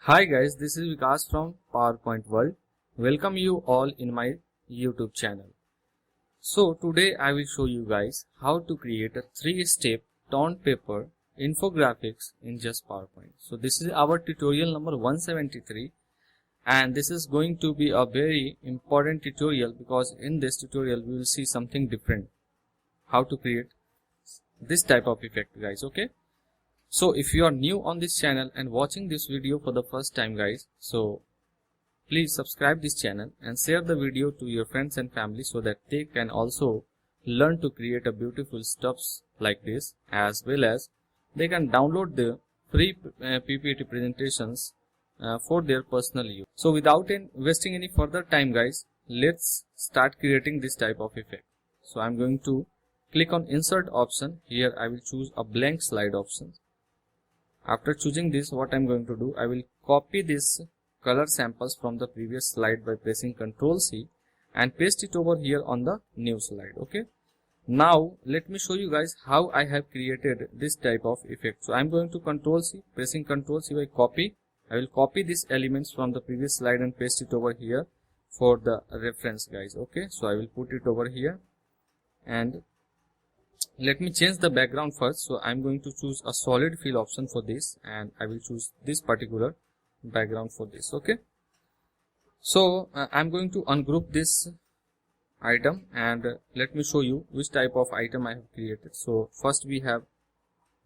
Hi guys, this is Vikas from PowerPoint World. Welcome you all in my YouTube channel. So today I will show you guys how to create a 3-step toned paper infographics in just PowerPoint. So this is our tutorial number 173 and this is going to be a very important tutorial because in this tutorial we will see something different. How to create this type of effect guys, okay? So if you are new on this channel and watching this video for the first time guys, so please subscribe this channel and share the video to your friends and family so that they can also learn to create a beautiful stuffs like this, as well as they can download the free PPT presentations for their personal use. So without wasting any further time guys, let's start creating this type of effect. So I'm going to click on insert option. Here I will choose a blank slide option. After choosing this, what I'm going to do, I will copy this color samples from the previous slide by pressing Ctrl C and paste it over here on the new slide. Okay. Now let me show you guys how I have created this type of effect. So I'm going to Ctrl C, pressing Ctrl C by copy. I will copy these elements from the previous slide and paste it over here for the reference guys. Okay. So I will put it over here and let me change the background first. So I'm going to choose a solid fill option for this and I will choose this particular background for this. Okay. So I'm going to ungroup this item and let me show you which type of item I have created. So first we have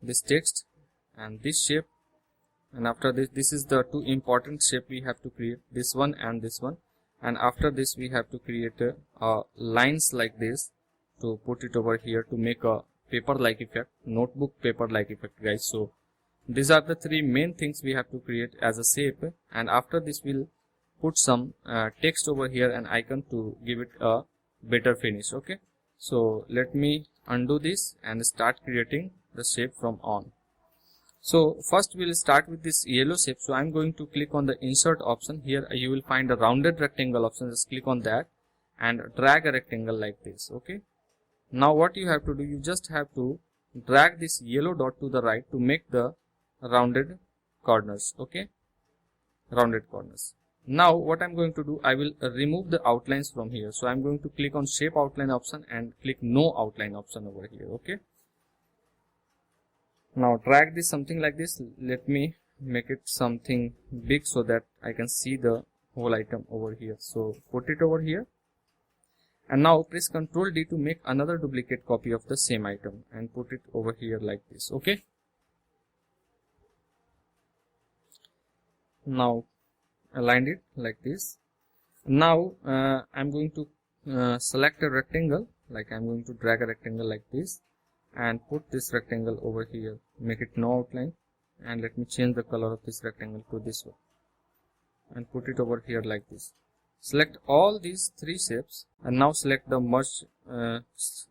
this text and this shape, and after this is the two important shape we have to create, this one and this one, and after this we have to create lines like this to put it over here to make a paper like effect, notebook paper like effect guys. So these are the three main things we have to create as a shape, and after this we'll put some text over here and icon to give it a better finish. Okay, so let me undo this and start creating the shape from on. So first we'll start with this yellow shape. So I'm going to click on the insert option. Here you will find a rounded rectangle option. Just click on that and drag a rectangle like this. Okay. Now what you have to do, you just have to drag this yellow dot to the right to make the rounded corners. Okay, rounded corners. Now what I'm going to do, I will remove the outlines from here. So I'm going to click on shape outline option and click no outline option over here. Okay, now drag this something like this. Let me make it something big so that I can see the whole item over here. So put it over here. And now press Ctrl D to make another duplicate copy of the same item and put it over here like this. Okay. Now align it like this. Now I'm going to select a rectangle, like I'm going to drag a rectangle like this and put this rectangle over here. Make it no outline, and let me change the color of this rectangle to this one and put it over here like this. Select all these three shapes and now select the merge,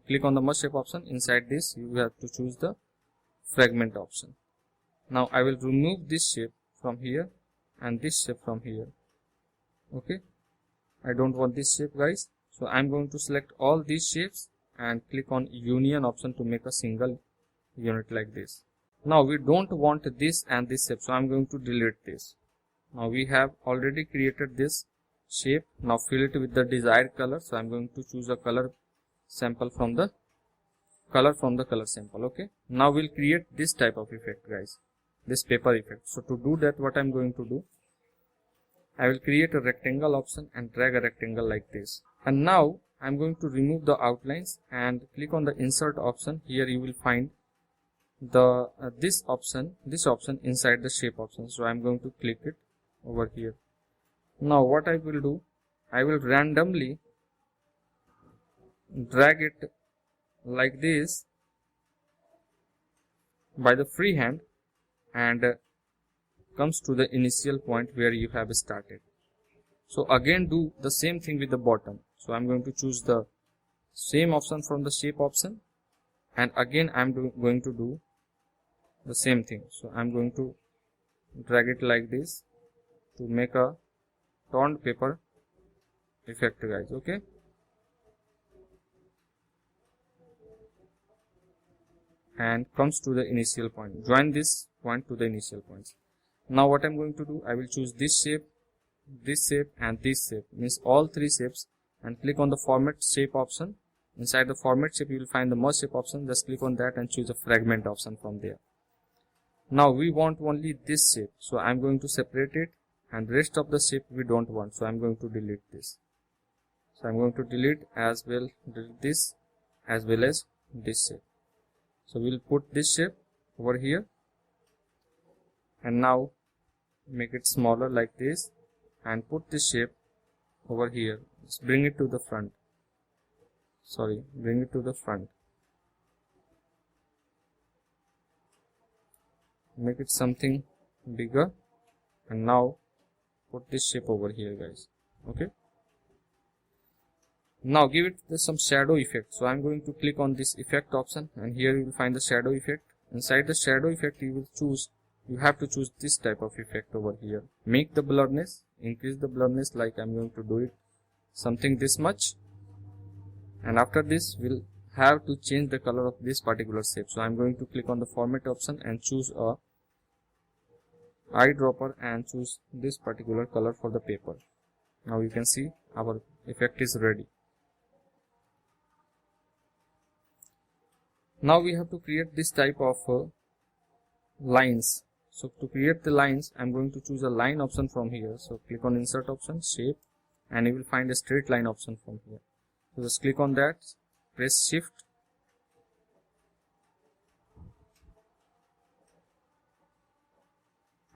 click on the merge shape option. Inside this you have to choose the fragment option. Now I will remove this shape from here and this shape from here. Okay, I don't want this shape guys, so I'm going to select all these shapes and click on union option to make a single unit like this. Now we don't want this and this shape, so I'm going to delete this. Now we have already created this shape. Now fill it with the desired color. So I'm going to choose a color sample from the color sample. Okay, now we'll create this type of effect guys, this paper effect. So to do that, what I'm going to do, I will create a rectangle option and drag a rectangle like this. And now I'm going to remove the outlines and click on the insert option. Here you will find the this option inside the shape option. So I'm going to click it over here. Now what I will do, I will randomly drag it like this by the free hand and comes to the initial point where you have started. So again do the same thing with the bottom. So I'm going to choose the same option from the shape option and again I'm going to do the same thing. So I'm going to drag it like this to make a toned paper effect guys. Okay, and comes to the initial point. Join this point to the initial points. Now what I'm going to do, I will choose this shape and this shape, means all three shapes, and click on the format shape option. Inside the format shape you will find the merge shape option. Just click on that and choose a fragment option from there. Now we want only this shape, so I'm going to separate it, and rest of the shape we don't want, so I'm going to delete this. So I'm going to delete this as well as this shape. So we'll put this shape over here, and now make it smaller like this, and put this shape over here. Just bring it to the front. Bring it to the front. Make it something bigger, and now put this shape over here, guys. Okay. Now give it some shadow effect. So I'm going to click on this effect option, and here you will find the shadow effect. Inside the shadow effect you have to choose this type of effect over here. Make the blurriness, increase the blurriness, like I'm going to do it something this much, and after this we'll have to change the color of this particular shape. So I'm going to click on the format option and choose a eyedropper and choose this particular color for the paper. Now you can see our effect is ready. Now we have to create this type of lines. So to create the lines, I'm going to choose a line option from here. So click on insert option, shape, and you will find a straight line option from here. So just click on that, press shift,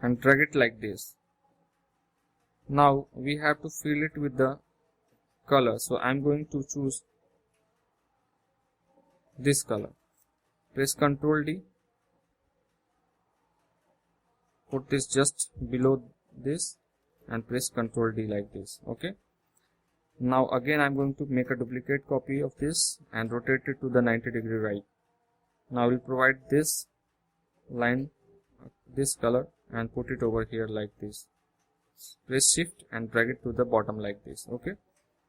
and drag it like this. Now we have to fill it with the color. So I'm going to choose this color. Press Ctrl D, put this just below this, and press Ctrl D like this. Okay. Now again I'm going to make a duplicate copy of this and rotate it to the 90-degree right. Now we'll provide this line, this color, and put it over here like this. Press shift and drag it to the bottom like this. Okay.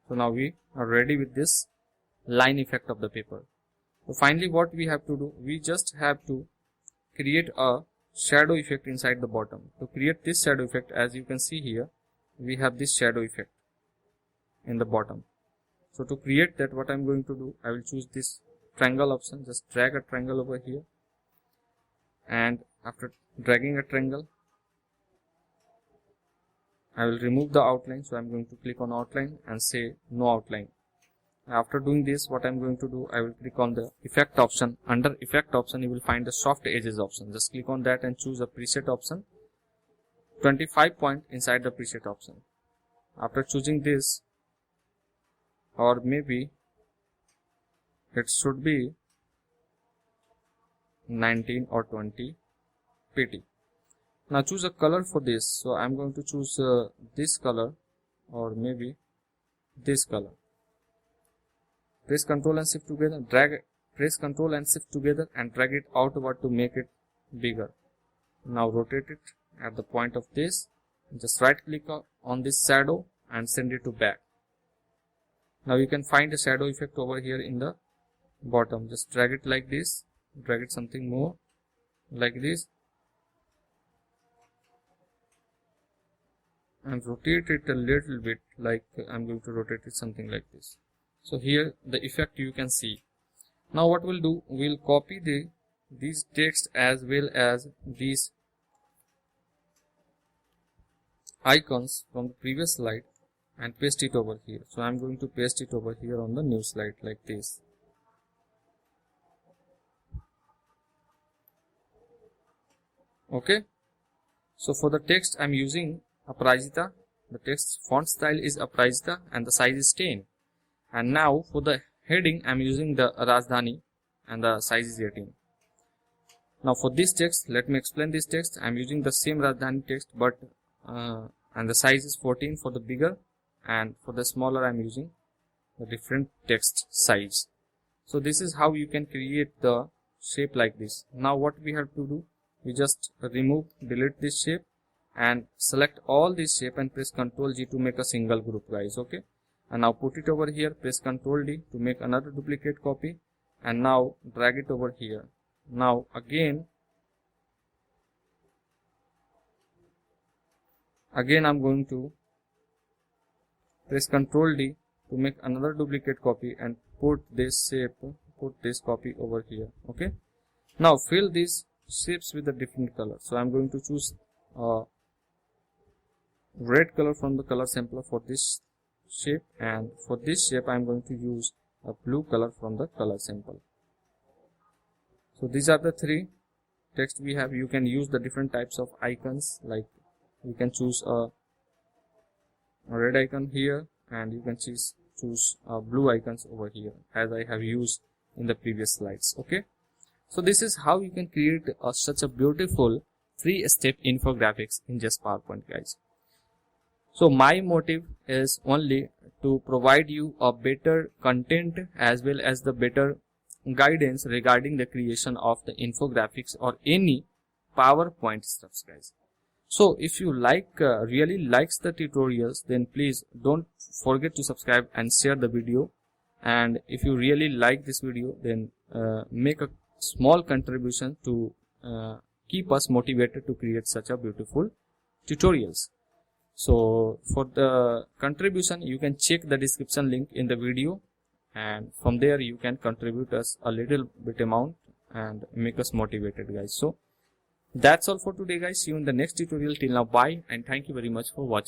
So now we are ready with this line effect of the paper. So finally what we have to do, we just have to create a shadow effect inside the bottom. To create this shadow effect, as you can see here, we have this shadow effect in the bottom. So to create that, what I'm going to do, I will choose this triangle option, just drag a triangle over here, and after dragging a triangle, I will remove the outline. So I'm going to click on outline and say no outline. After doing this, what I'm going to do, I will click on the effect option. Under effect option you will find the soft edges option. Just click on that and choose a preset option, 25 point inside the preset option. After choosing this, or maybe it should be 19 or 20 pt. Now choose a color for this. So I'm going to choose this color, or maybe this color. Press Ctrl and Shift together, press Ctrl and Shift together and drag it outward to make it bigger. Now rotate it at the point of this. Just right click on this shadow and send it to back. Now you can find a shadow effect over here in the bottom. Just drag it like this, drag it something more like this, and rotate it a little bit, like I'm going to rotate it something like this. So here the effect you can see. Now what we'll do, we'll copy these text as well as these icons from the previous slide and paste it over here. So I'm going to paste it over here on the new slide like this. Okay. So for the text I'm using Aparajita. The text font style is Aparajita and the size is 10. And now for the heading I'm using the Rajdhani and the size is 18. Now for this text, let me explain this text. I'm using the same Rajdhani text, but and the size is 14 for the bigger, and for the smaller I'm using the different text size. So this is how you can create the shape like this. Now what we have to do, we just delete this shape and select all this shape and press Ctrl G to make a single group, guys. Okay. And now put it over here, press Ctrl D to make another duplicate copy, and now drag it over here. Now again Again I'm going to press Ctrl D to make another duplicate copy and put this shape, put this copy over here. Okay, now fill these shapes with a different color. So I'm going to choose red color from the color sampler for this shape, and for this shape I'm going to use a blue color from the color sample. So these are the three text we have. You can use the different types of icons, like you can choose a red icon here, and you can choose blue icons over here, as I have used in the previous slides. Okay, so this is how you can create such a beautiful 3-step infographics in just PowerPoint, guys. So my motive is only to provide you a better content as well as the better guidance regarding the creation of the infographics or any PowerPoint stuffs, guys. So if you really likes the tutorials, then please don't forget to subscribe and share the video. And if you really like this video, then make a small contribution to keep us motivated to create such a beautiful tutorials. So for the contribution, you can check the description link in the video, and from there you can contribute us a little bit amount and make us motivated, guys. So that's all for today, guys. See you in the next tutorial. Till now, bye, and thank you very much for watching.